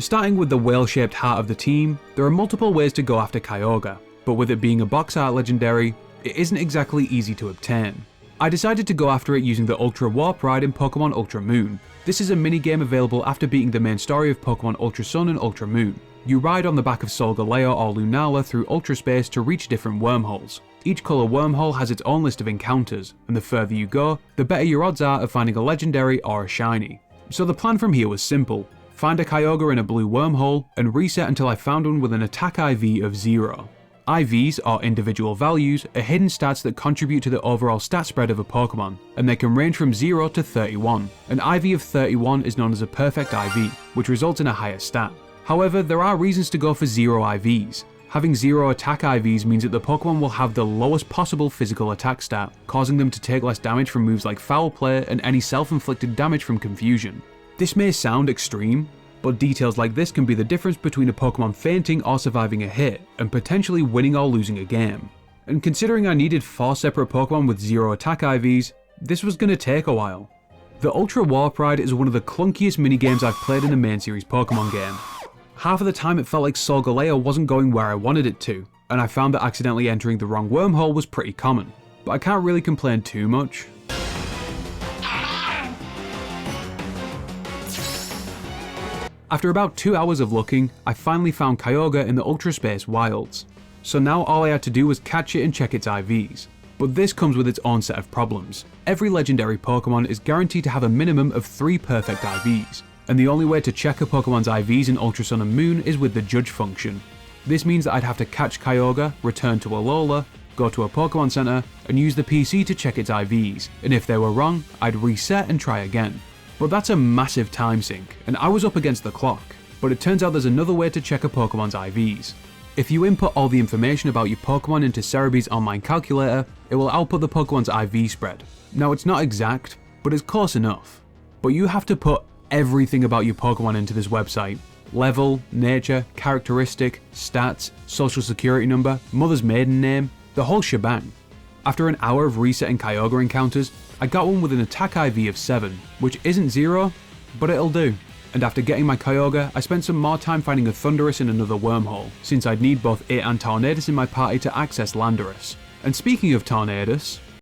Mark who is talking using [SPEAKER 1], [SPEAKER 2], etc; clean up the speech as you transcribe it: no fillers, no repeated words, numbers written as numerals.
[SPEAKER 1] Starting with the whale-shaped heart of the team, there are multiple ways to go after Kyogre, but with it being a box art legendary, it isn't exactly easy to obtain. I decided to go after it using the Ultra Warp Ride in Pokemon Ultra Moon. This is a minigame available after beating the main story of Pokemon Ultra Sun and Ultra Moon. You ride on the back of Solgaleo or Lunala through Ultra Space to reach different wormholes. Each colour wormhole has its own list of encounters, and the further you go, the better your odds are of finding a legendary or a shiny. So the plan from here was simple. Find a Kyogre in a blue wormhole, and reset until I found one with an attack IV of 0. IVs, or individual values, are hidden stats that contribute to the overall stat spread of a Pokemon, and they can range from 0 to 31. An IV of 31 is known as a perfect IV, which results in a higher stat. However, there are reasons to go for 0 IVs. Having 0 attack IVs means that the Pokemon will have the lowest possible physical attack stat, causing them to take less damage from moves like Foul Play and any self-inflicted damage from Confusion. This may sound extreme, but details like this can be the difference between a Pokemon fainting or surviving a hit, and potentially winning or losing a game. And considering I needed 4 separate Pokemon with 0 attack IVs, this was going to take a while. The Ultra Warp Ride is one of the clunkiest minigames I've played in the main series Pokemon game. Half of the time it felt like Solgaleo wasn't going where I wanted it to, and I found that accidentally entering the wrong wormhole was pretty common, but I can't really complain too much. After about 2 hours of looking, I finally found Kyogre in the Ultra Space Wilds. So now all I had to do was catch it and check its IVs. But this comes with its own set of problems. Every legendary Pokemon is guaranteed to have a minimum of 3 perfect IVs, and the only way to check a Pokemon's IVs in Ultra Sun and Moon is with the Judge function. This means that I'd have to catch Kyogre, return to Alola, go to a Pokemon Center, and use the PC to check its IVs, and if they were wrong, I'd reset and try again. But that's a massive time sink, and I was up against the clock, but it turns out there's another way to check a Pokemon's IVs. If you input all the information about your Pokemon into Cerebi's online calculator, it will output the Pokemon's IV spread. Now it's not exact, but it's close enough. But you have to put everything about your Pokemon into this website. Level, nature, characteristic, stats, social security number, mother's maiden name, the whole shebang. After an hour of resetting Kyogre encounters, I got one with an attack IV of 7, which isn't 0, but it'll do. And after getting my Kyogre, I spent some more time finding a Thundurus in another wormhole, since I'd need both it and Tornadus in my party to access Landorus. And speaking of Tornadus,